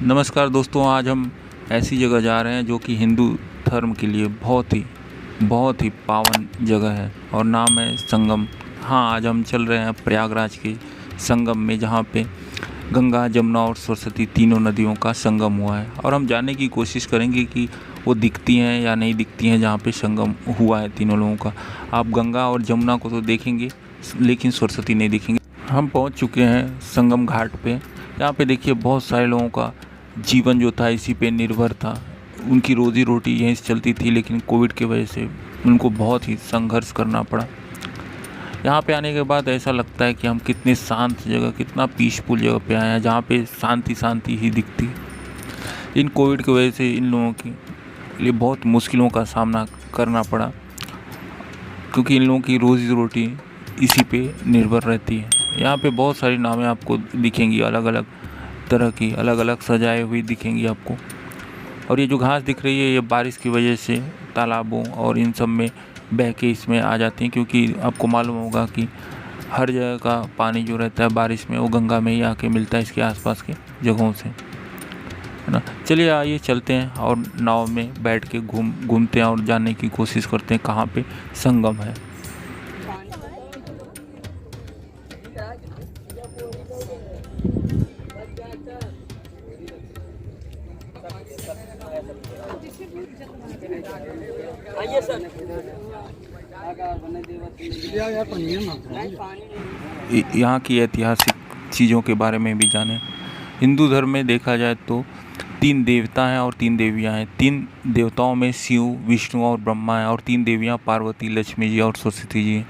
नमस्कार दोस्तों, आज हम ऐसी जगह जा रहे हैं जो कि हिंदू धर्म के लिए बहुत ही पावन जगह है और नाम है संगम। हाँ, आज हम चल रहे हैं प्रयागराज के संगम में, जहाँ पे गंगा, जमुना और सरस्वती तीनों नदियों का संगम हुआ है। और हम जानने की कोशिश करेंगे कि वो दिखती हैं या नहीं दिखती हैं जहाँ पे संगम हुआ है तीनों लोगों का। आप गंगा और जमुना को तो देखेंगे, लेकिन सरस्वती नहीं देखेंगे। हम पहुँच चुके हैं संगम घाट पे। यहाँ पे देखिए बहुत सारे लोगों का जीवन जो था इसी पे निर्भर था। उनकी रोज़ी रोटी यहीं से चलती थी, लेकिन कोविड की वजह से उनको बहुत ही संघर्ष करना पड़ा। यहाँ पे आने के बाद ऐसा लगता है कि हम कितने शांत जगह, कितना पीसफुल जगह पे आए हैं, जहाँ पे शांति ही दिखती। इन कोविड की वजह से इन लोगों के लिए बहुत मुश्किलों का सामना करना पड़ा, क्योंकि इन लोगों की रोज़ी रोटी इसी पे निर्भर रहती है। यहाँ पे बहुत सारी नावें आपको दिखेंगी, अलग अलग तरह की, अलग अलग सजाए हुई दिखेंगी आपको। और ये जो घास दिख रही है, ये बारिश की वजह से तालाबों और इन सब में बह के इसमें आ जाती हैं, क्योंकि आपको मालूम होगा कि हर जगह का पानी जो रहता है बारिश में, वो गंगा में ही आके मिलता है इसके आसपास के जगहों से, है ना। चलिए आइए चलते हैं और नाव में बैठ के घूमते हैं और जानने की कोशिश करते हैं कहाँ पे संगम है। आइए सर। यहाँ की ऐतिहासिक चीज़ों के बारे में भी जानें। हिंदू धर्म में देखा जाए तो 3 देवता हैं और 3 देवियाँ हैं। 3 देवताओं में शिव, विष्णु और ब्रह्मा है, और 3 देवियाँ पार्वती, लक्ष्मी जी और सरस्वती जी हैं।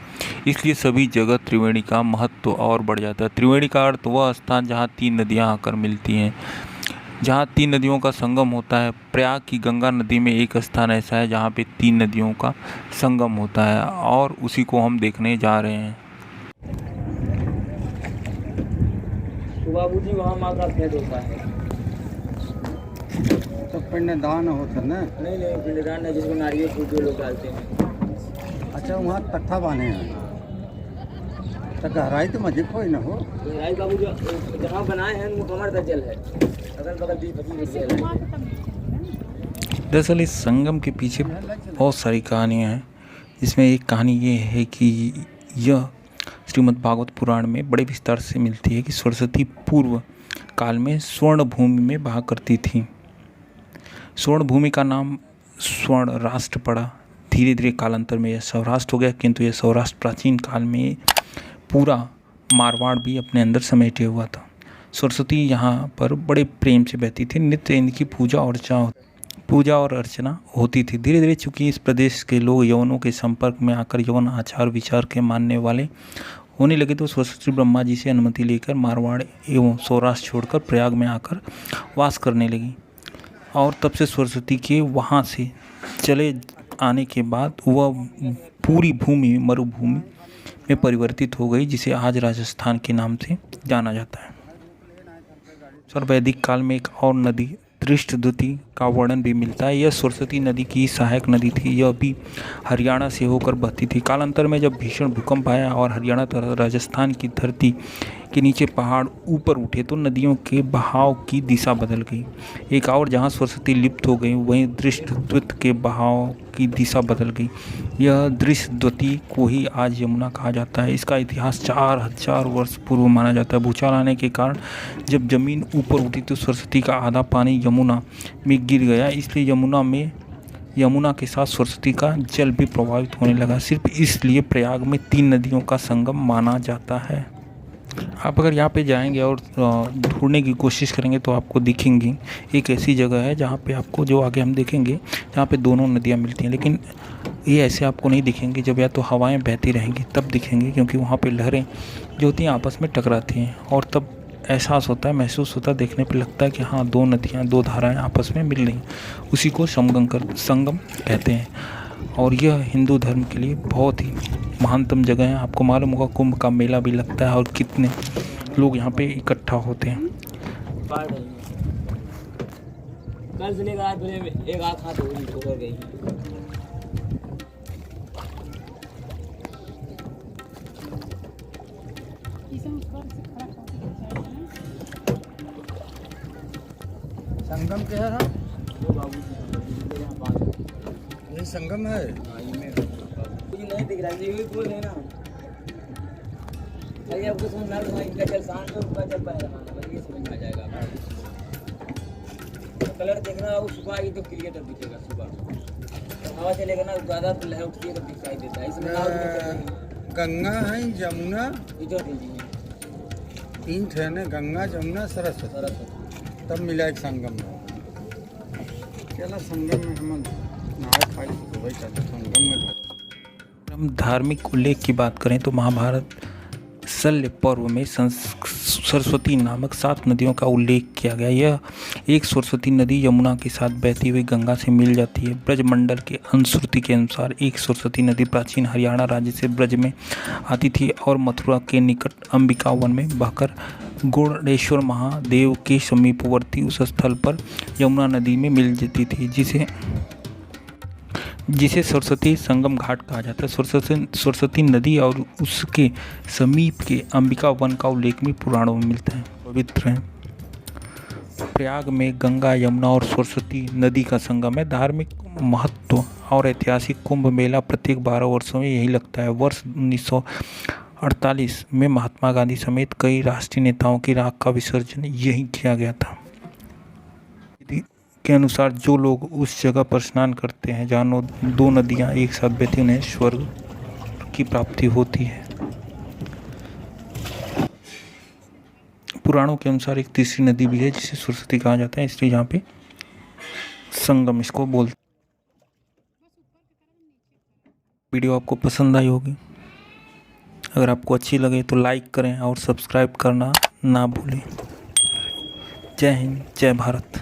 इसलिए सभी जगह त्रिवेणी का महत्व और बढ़ जाता है। त्रिवेणी का अर्थ वह स्थान जहाँ 3 नदियाँ आकर मिलती हैं, जहाँ 3 नदियों का संगम होता है। प्रयाग की गंगा नदी में एक स्थान ऐसा है जहाँ पे 3 नदियों का संगम होता है, और उसी को हम देखने जा रहे हैं। तो बाबूजी वहाँ माँ का भेंट होता है। तो पिंडदान होता ना? नहीं, पिंडदान नहीं, जिसको नारियल फूल जो लोग डालते हैं। अच्छा, वहाँ तख्ता बांधे हैं तो गहराई तो मजे कोई ना हो। गहराई बाबू जहाँ बनाए हैं वो कमर तक जल है, अगल बगल 20-25 जल है। दरअसल इस संगम के पीछे बहुत सारी कहानियाँ हैं, जिसमें एक कहानी ये है कि यह श्रीमद् भागवत पुराण में बड़े विस्तार से मिलती है कि सरस्वती पूर्व काल में स्वर्ण भूमि में बहा करती थी। स्वर्ण भूमि का नाम स्वर्ण राष्ट्र पड़ा। धीरे धीरे कालांतर में यह सौराष्ट्र हो गया, किंतु यह सौराष्ट्र प्राचीन काल में पूरा मारवाड़ भी अपने अंदर समेटे हुआ था। सरस्वती यहाँ पर बड़े प्रेम से बहती थी। नित्य इनकी पूजा और अर्चना होती थी। धीरे धीरे चूँकि इस प्रदेश के लोग यवनों के संपर्क में आकर यवन आचार विचार के मानने वाले होने लगे, तो सरस्वती ब्रह्मा जी से अनुमति लेकर मारवाड़ एवं सौराष्ट्र छोड़कर प्रयाग में आकर वास करने लगी। और तब से सरस्वती के वहाँ से चले आने के बाद वह पूरी भूमि मरुभूमि में परिवर्तित हो गई, जिसे आज राजस्थान के नाम से जाना जाता है। सर, वैदिक काल में एक और नदी दृष्टद्युति का वर्णन भी मिलता है। यह सरस्वती नदी की सहायक नदी थी। यह भी हरियाणा से होकर बहती थी। कालांतर में जब भीषण भूकंप आया और हरियाणा तथा राजस्थान की धरती के नीचे पहाड़ ऊपर उठे, तो नदियों के बहाव की दिशा बदल गई। एक और जहाँ सरस्वती लिप्त हो गई, वहीं दृष्टद्युति के बहाव की दिशा बदल गई। यह दृष्टद्युति को ही आज यमुना कहा जाता है। इसका इतिहास 4000 वर्ष पूर्व माना जाता है। भूचाल आने के कारण जब जमीन ऊपर उठी तो सरस्वती का आधा पानी यमुना में गिर गया। इसलिए यमुना के साथ सरस्वती का जल भी प्रभावित होने लगा। सिर्फ इसलिए प्रयाग में 3 नदियों का संगम माना जाता है। आप अगर यहाँ पे जाएंगे और ढूंढने की कोशिश करेंगे तो आपको दिखेंगी एक ऐसी जगह है जहाँ पे आपको, जो आगे हम देखेंगे, जहाँ पे दोनों नदियाँ मिलती हैं। लेकिन ये ऐसे आपको नहीं दिखेंगे, जब या तो हवाएं बहती रहेंगी तब दिखेंगे, क्योंकि वहाँ पे लहरें जो होती हैं आपस में टकराती हैं, और तब एहसास होता है, महसूस होता है, देखने पे लगता है कि हाँ, 2 नदियाँ, 2 धाराएँ आपस में मिल रही। उसी को संगम कहते हैं। और यह हिंदू धर्म के लिए बहुत ही महानतम जगह है। आपको मालूम होगा कुंभ का मेला भी लगता है और कितने लोग यहाँ पे इकट्ठा होते हैं। कल से लेकर आज एक आँख हाथ हो गई। संगम के है ना, वो बाबू जी यहाँ पास है। यही संगम है। हाँ, इनमें कुछ नहीं दिख रहा है, यही बोल रहे हैं ना। अरे आपको समझ में आ रहा है, इनका जल शांत है, उनका जल बह रहा है, ये समझ में आ जाएगा आपको। तो कलर देखना, वो सुबह ये तो क्लियर तब दिखेगा सुबह। हवा चलेगा ना, ज़्यादा लहर उठती है तब दिखाई देता है। इसमें नाव में गंगा है, जमुना, ये जो दीजिए 3 थे ना, गंगा जमुना सरस्वती, सरस्वती। तब मिला एक संगम में। चला संगम में हम नहाए खाए तो भाई चलो संगम में। हम धार्मिक उल्लेख की बात करें तो महाभारत शल्य पर्व में सरस्वती नामक 7 नदियों का उल्लेख किया गया। यह एक सरस्वती नदी यमुना के साथ बहती हुई गंगा से मिल जाती है। ब्रजमंडल के अनुश्रुति के अनुसार एक सरस्वती नदी प्राचीन हरियाणा राज्य से ब्रज में आती थी और मथुरा के निकट अंबिका वन में बहकर गुणेश्वर महादेव के समीपवर्ती उस स्थल पर यमुना नदी में मिल जाती थी, जिसे सरस्वती संगम घाट कहा जाता है। सरस्वती नदी और उसके समीप के अंबिका वन का उल्लेख भी पुराणों में मिलता है। पवित्र है। प्रयाग में गंगा, यमुना और सरस्वती नदी का संगम है। धार्मिक महत्व और ऐतिहासिक कुंभ मेला प्रत्येक 12 वर्षों में यही लगता है। वर्ष 1948 में महात्मा गांधी समेत कई राष्ट्रीय नेताओं की राख का विसर्जन यहीं किया गया था। के अनुसार जो लोग उस जगह पर स्नान करते हैं जहाँ 2 नदियाँ एक साथ बहती, उन्हें स्वर्ग की प्राप्ति होती है। पुराणों के अनुसार एक तीसरी नदी भी है जिसे सरस्वती कहा जाता है, इसलिए यहाँ पे संगम इसको बोलते हैं। वीडियो आपको पसंद आई होगी। अगर आपको अच्छी लगे तो लाइक करें और सब्सक्राइब करना ना भूलें। जय हिंद, जय भारत।